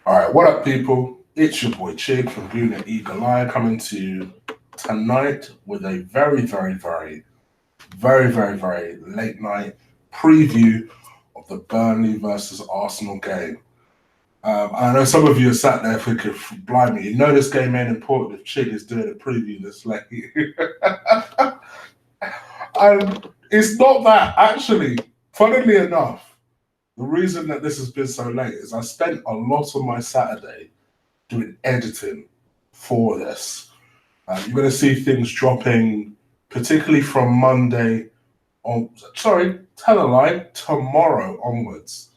All right, what up, people? It's your boy Chig from Boone Eagle Eye coming to you tonight with a very late night preview of the Burnley versus Arsenal game. I know some of you are sat there thinking, blimey, you know this game ain't important if Chig is doing a preview this late. And it's not that. Actually, funnily enough, the reason that this has been so late is I spent a lot of my Saturday doing editing for this. You're going to see things dropping, particularly from Monday on. Sorry, tell a lie, tomorrow onwards.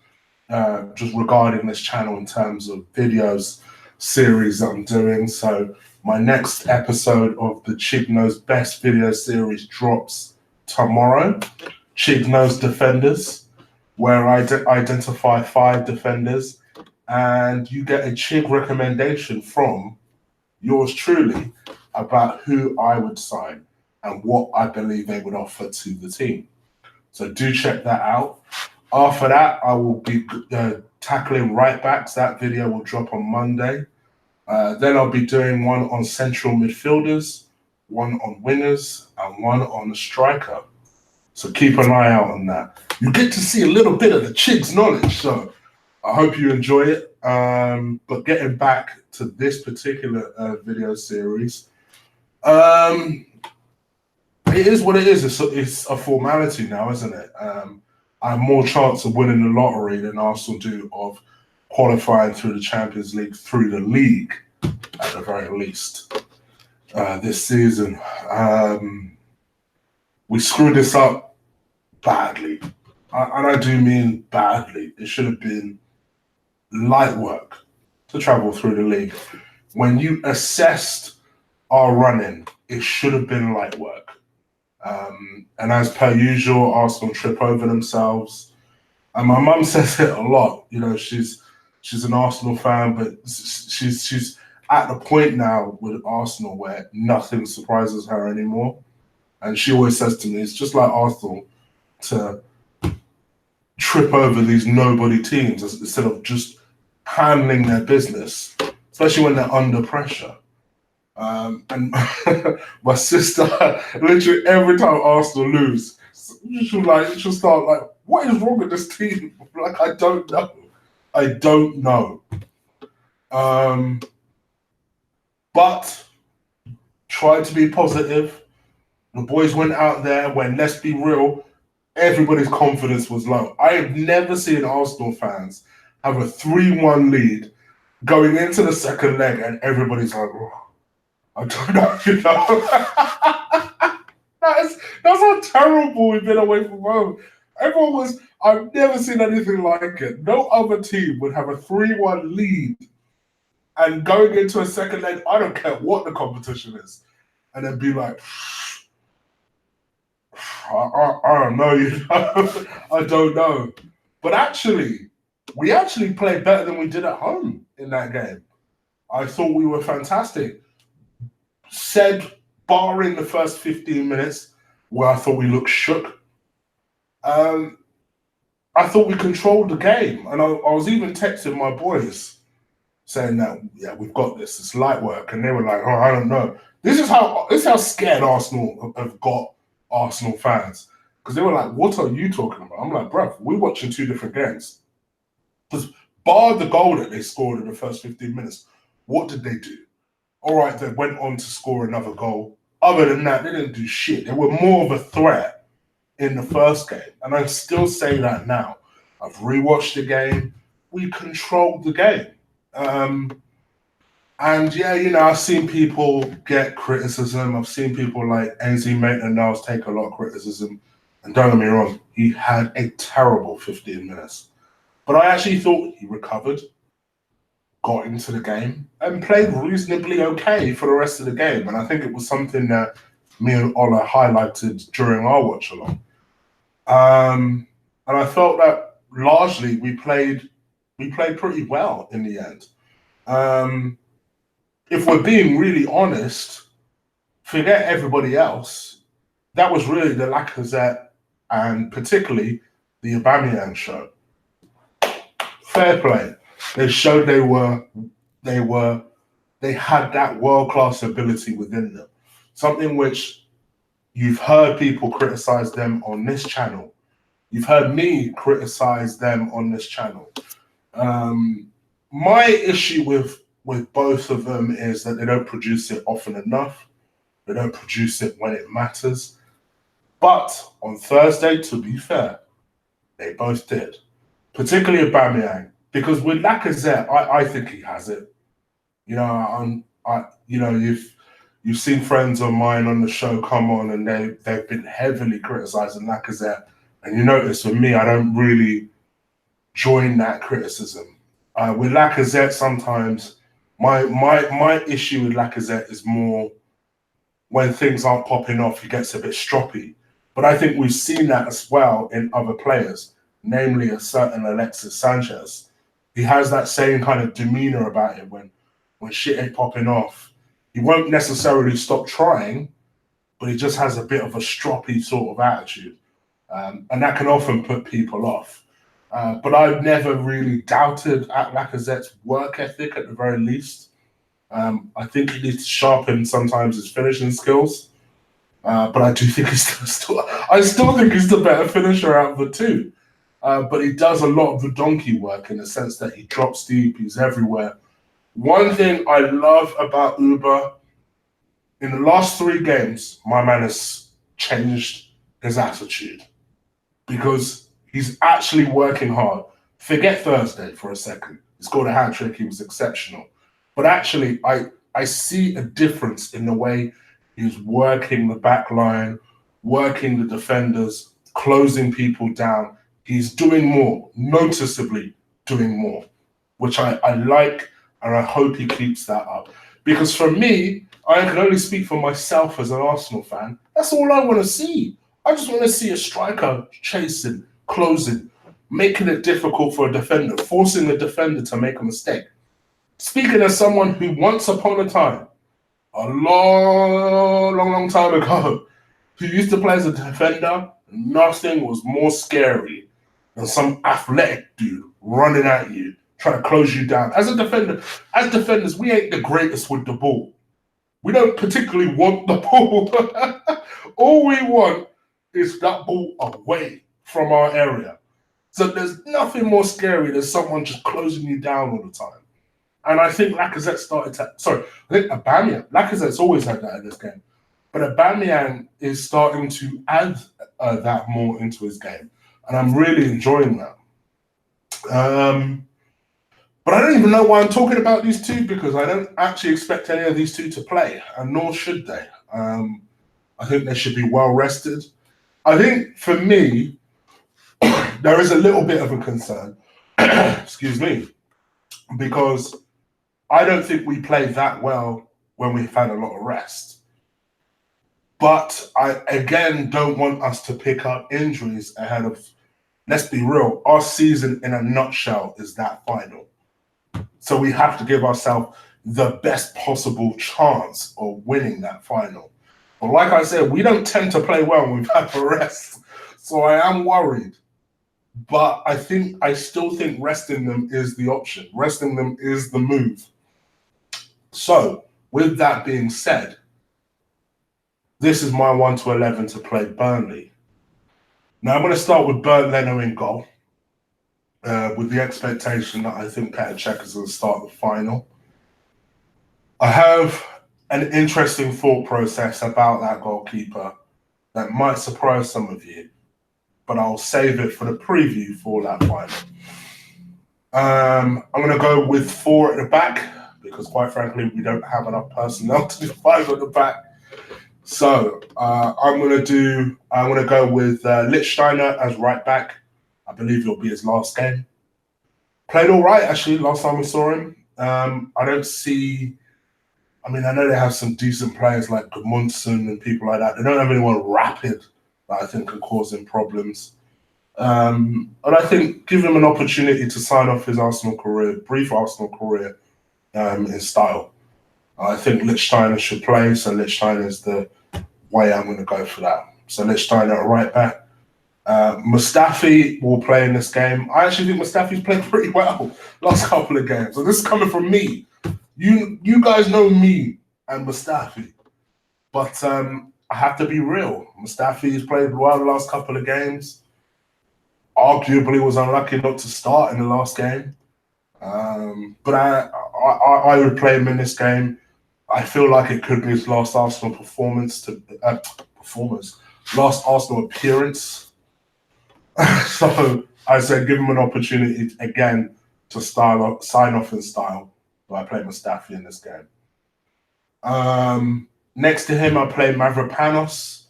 Just regarding this channel in terms of videos series that I'm doing. So my next episode of the Chig Knows Best video series drops tomorrow. Chig Knows Defenders, where I identify 5 defenders, and you get a Chig recommendation from yours truly about who I would sign and what I believe they would offer to the team. So do check that out. After that, I will be tackling right backs. That video will drop on Monday. Then I'll be doing one on central midfielders, one on wingers, and one on the striker. So keep an eye out on that. You get to see a little bit of the Chig's knowledge, so I hope you enjoy it. But getting back to this particular video series, it is what it is. It's a formality now, isn't it? I have more chance of winning the lottery than Arsenal do of qualifying through the Champions League, through the league, at the very least, this season. We screwed this up badly. And I do mean badly. It should have been light work to travel through the league. When you assessed our running, it should have been light work. And as per usual, Arsenal trip over themselves. And my mum says it a lot. You know, she's an Arsenal fan, but she's at the point now with Arsenal where nothing surprises her anymore. And she always says to me, it's just like Arsenal to trip over these nobody teams instead of just handling their business, especially when they're under pressure. And my sister, literally every time Arsenal lose, she'll start like, what is wrong with this team? Like, I don't know. But try to be positive. The boys went out there when, let's be real, everybody's confidence was low. I have never seen Arsenal fans have a 3-1 lead going into the second leg and everybody's like, oh, I don't know, you know. That's how terrible we've been away from home. I've never seen anything like it. No other team would have a 3-1 lead and going into a second leg, I don't care what the competition is, and then be like, I don't know, you know. I don't know. But we actually played better than we did at home in that game. I thought we were fantastic. Said, barring the first 15 minutes, where I thought we looked shook, I thought we controlled the game. And I was even texting my boys saying that, yeah, we've got this. It's light work. And they were like, oh, I don't know. This is how scared Arsenal have got Arsenal fans. Because they were like, what are you talking about? I'm like, bruv, we're watching 2 different games. Because bar the goal that they scored in the first 15 minutes, what did they do? All right, they went on to score another goal. Other than that, they didn't do shit. They were more of a threat in the first game. And I still say that now. I've rewatched the game. We controlled the game. And yeah, you know, I've seen people get criticism. I've seen people like AZ Maitland-Niles take a lot of criticism. And don't get me wrong, he had a terrible 15 minutes. But I actually thought he recovered, got into the game, and played reasonably okay for the rest of the game. And I think it was something that me and Ola highlighted during our watch-along. And I felt that largely we played pretty well in the end. If we're being really honest, forget everybody else. That was really the Lacazette and particularly the Aubameyang show. Fair play. They showed they had that world-class ability within them. Something which you've heard people criticize them on this channel. You've heard me criticize them on this channel. My issue with both of them is that they don't produce it often enough. They don't produce it when it matters. But on Thursday, to be fair, they both did. Particularly Aubameyang, because with Lacazette, I think he has it. You know, you've seen friends of mine on the show come on, and they've been heavily criticizing Lacazette, and you notice with me, I don't really join that criticism. With Lacazette, sometimes my issue with Lacazette is more when things aren't popping off, he gets a bit stroppy. But I think we've seen that as well in other players, namely a certain Alexis Sanchez. He has that same kind of demeanor about him when shit ain't popping off. He won't necessarily stop trying, but he just has a bit of a stroppy sort of attitude. And that can often put people off. But I've never really doubted at Lacazette's work ethic at the very least. I think he needs to sharpen sometimes his finishing skills. But I do think I still think he's the better finisher out of the two. But he does a lot of the donkey work in the sense that he drops deep, he's everywhere. One thing I love about Uber, in the last 3 games, my man has changed his attitude because he's actually working hard. Forget Thursday for a second. He scored a hat-trick, he was exceptional. But actually, I see a difference in the way he's working the back line, working the defenders, closing people down. He's doing more, noticeably doing more, which I like, and I hope he keeps that up. Because for me, I can only speak for myself as an Arsenal fan. That's all I want to see. I just want to see a striker chasing, closing, making it difficult for a defender, forcing the defender to make a mistake. Speaking as someone who once upon a time, a long time ago, who used to play as a defender, nothing was more scary than some athletic dude running at you, trying to close you down. As defenders, we ain't the greatest with the ball. We don't particularly want the ball. All we want is that ball away from our area. So there's nothing more scary than someone just closing you down all the time. And I think Lacazette I think Aubameyang, Lacazette's always had that in this game. But Aubameyang is starting to add that more into his game. And I'm really enjoying that. But I don't even know why I'm talking about these two, because I don't actually expect any of these two to play, and nor should they. I think they should be well rested. I think for me, there is a little bit of a concern, excuse me, because I don't think we played that well when we've had a lot of rest. But I, again, don't want us to pick up injuries ahead of, let's be real, our season in a nutshell is that final. So we have to give ourselves the best possible chance of winning that final. But like I said, we don't tend to play well when we've had a rest. So I am worried. But I still think resting them is the option. Resting them is the move. So, with that being said, this is my 1 to 11 to play Burnley. Now, I'm going to start with Bernd Leno in goal, with the expectation that I think Petr Cech is going to start the final. I have an interesting thought process about that goalkeeper that might surprise some of you, but I'll save it for the preview for that final. I'm going to go with 4 at the back, because quite frankly, we don't have enough personnel to do 5 at the back. So I'm going to go with Lichtsteiner as right back. I believe it'll be his last game. Played all right, actually, last time we saw him. I don't see... I mean, I know they have some decent players like Gudmundsson and people like that. They don't have anyone rapid that I think can cause him problems. And I think give him an opportunity to sign off his Arsenal career, brief Arsenal career, in style. I think Lichtsteiner should play, so Lichtsteiner is the way I'm going to go for that. So Lichtsteiner at right back. Mustafi will play in this game. I actually think Mustafi's played pretty well last couple of games. So this is coming from me. You guys know me and Mustafi. But I have to be real. Mustafi's played well the last couple of games. Arguably was unlucky not to start in the last game. But I would play him in this game. I feel like it could be his last Arsenal last Arsenal appearance. So I said give him an opportunity again to sign off in style. But I play Mustafi in this game. Next to him, I play Mavropanos.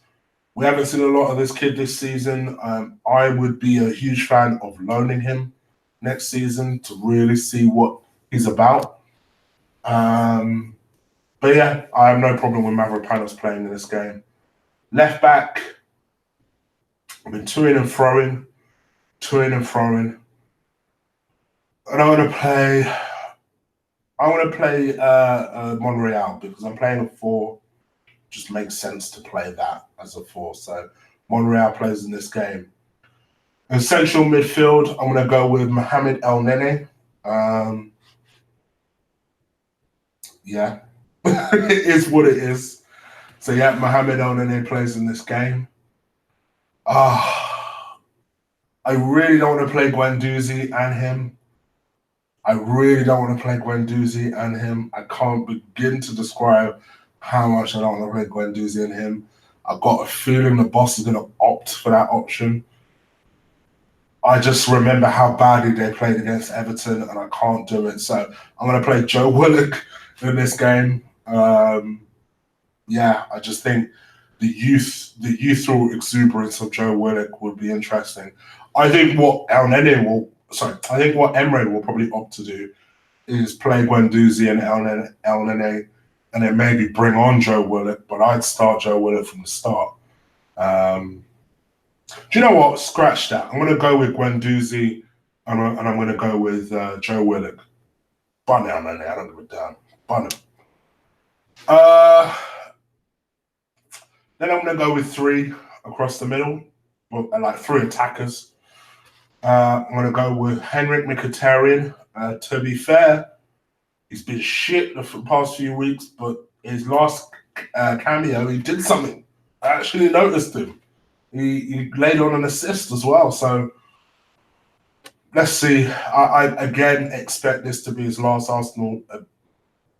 We haven't seen a lot of this kid this season. I would be a huge fan of loaning him next season to really see what he's about. But yeah, I have no problem with Mavropanos playing in this game. Left back, I've been toing and throwing. And I want to play Monreal because I'm playing a 4. Just makes sense to play that as a 4. So Monreal plays in this game. In central midfield, I'm going to go with Mohamed El Nene. Yeah, it is what it is. So yeah, Mohamed El Nene plays in this game. I really don't want to play Guendouzi and him. I can't begin to describe how much I don't want to play Guendouzi and him. I've got a feeling the boss is going to opt for that option. I just remember how badly they played against Everton, and I can't do it. So I'm going to play Joe Willock in this game. Yeah, I just think the youthful exuberance of Joe Willock would be interesting. I think what Emre will probably opt to do is play Guendouzi and El Nene, and then maybe bring on Joe Willock. But I'd start Joe Willock from the start. Do you know what? Scratch that. I'm going to go with Guendouzi, and I'm going to go with Joe Willock. Bun El Nene. I don't give a damn. Bun him. Then I'm going to go with 3 across the middle, like 3 attackers. I'm going to go with Henrik Mkhitaryan. To be fair, he's been shit the past few weeks, but his last cameo, he did something. I actually noticed him. He laid on an assist as well. So let's see. I again expect this to be his last Arsenal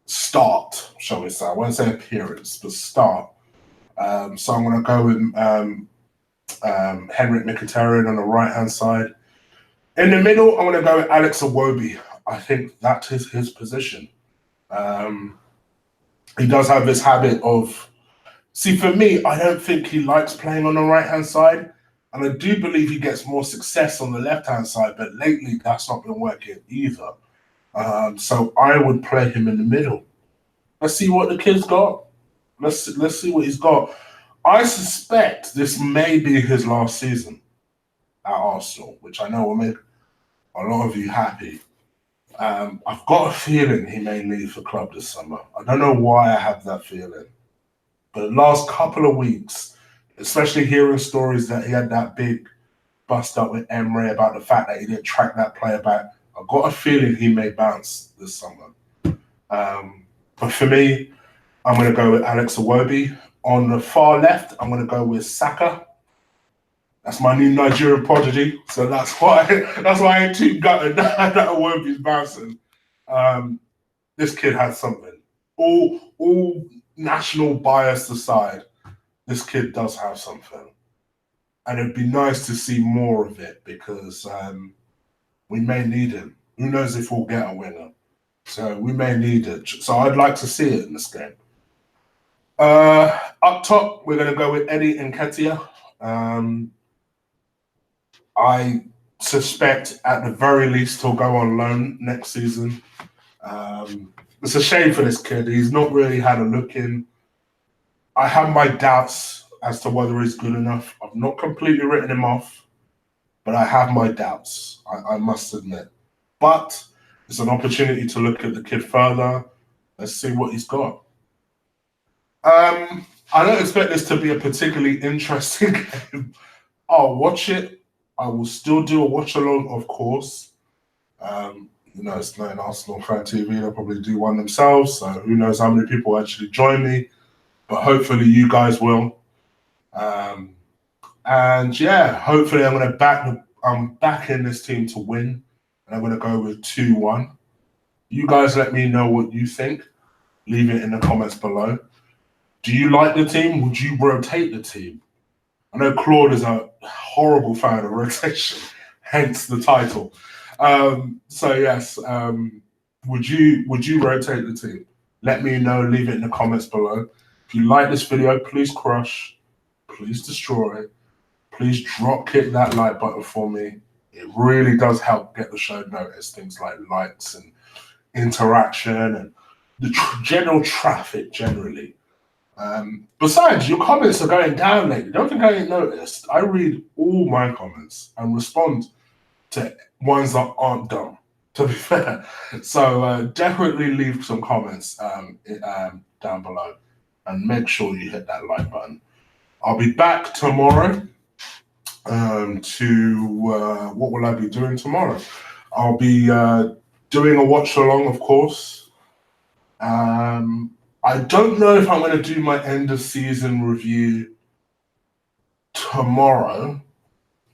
start, shall we say. I won't say appearance, but start. So I'm going to go with Henrik Mkhitaryan on the right-hand side. In the middle, I'm going to go with Alex Iwobi. I think that is his position. He does have this habit of... See, for me, I don't think he likes playing on the right-hand side. And I do believe he gets more success on the left-hand side. But lately, that's not been working either. So I would play him in the middle. Let's see what the kid's got. Let's see what he's got. I suspect this may be his last season at Arsenal, which I know will make a lot of you happy. I've got a feeling he may leave the club this summer. I don't know why I have that feeling. But the last couple of weeks, especially hearing stories that he had that big bust up with Emre about the fact that he didn't track that player back, I've got a feeling he may bounce this summer. But for me, I'm going to go with Alex Iwobi. On the far left, I'm going to go with Saka. That's my new Nigerian prodigy, so that's why I ain't too gutted that Iwobi's bouncing. This kid has something. All national bias aside, this kid does have something, and it'd be nice to see more of it because we may need him. Who knows if we'll get a winner? So we may need it. So I'd like to see it in this game. Up top, we're going to go with Eddie Nketiah. I suspect at the very least he'll go on loan next season. It's a shame for this kid. He's not really had a look in. I have my doubts as to whether he's good enough. I've not completely written him off, but I have my doubts, I must admit. But it's an opportunity to look at the kid further. Let's see what he's got. I don't expect this to be a particularly interesting game. I'll watch it. I will still do a watch along, of course. It's not an Arsenal fan TV. They'll probably do one themselves. So who knows how many people actually join me. But hopefully you guys will. And yeah, hopefully I'm backing this team to win. And I'm going to go with 2-1. You guys let me know what you think. Leave it in the comments below. Do you like the team? Would you rotate the team? I know Claude is a horrible fan of rotation, hence the title. So yes, would you rotate the team? Let me know. Leave it in the comments below. If you like this video, please crush, please destroy, please drop kick that like button for me. It really does help get the show noticed. Things like likes and interaction and the general traffic generally. Besides, your comments are going down lately. Don't think I ain't noticed. I read all my comments and respond to ones that aren't dumb, to be fair. So definitely leave some comments down below and make sure you hit that like button. I'll be back tomorrow what will I be doing tomorrow? I'll be doing a watch along, of course. I don't know if I'm going to do my end of season review tomorrow.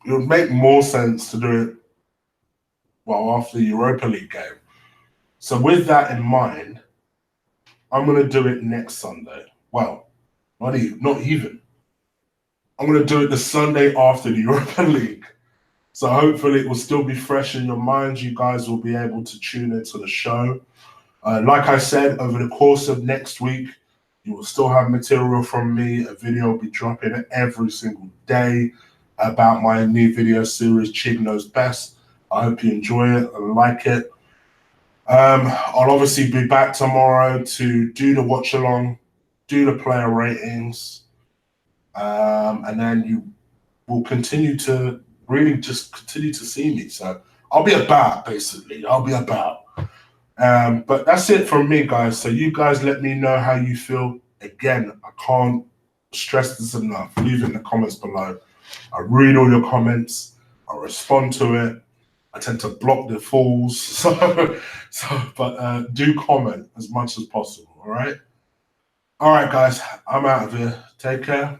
It would make more sense to do it after the Europa League game. So with that in mind, I'm going to do it next Sunday. Well, not even. I'm going to do it the Sunday after the Europa League. So hopefully it will still be fresh in your minds. You guys will be able to tune into the show. Like I said, over the course of next week, you will still have material from me. A video will be dropping every single day about my new video series, Chig Knows Best. I hope you enjoy it and like it. I'll obviously be back tomorrow to do the watch along, do the player ratings, and then you will continue to see me. So I'll be about, basically. I'll be about. But that's it from me, guys. So you guys let me know how you feel. Again, I can't stress this enough. Leave it in the comments below. I read all your comments. I respond to it. I tend to block the fools. But do comment as much as possible, all right? All right, guys. I'm out of here. Take care.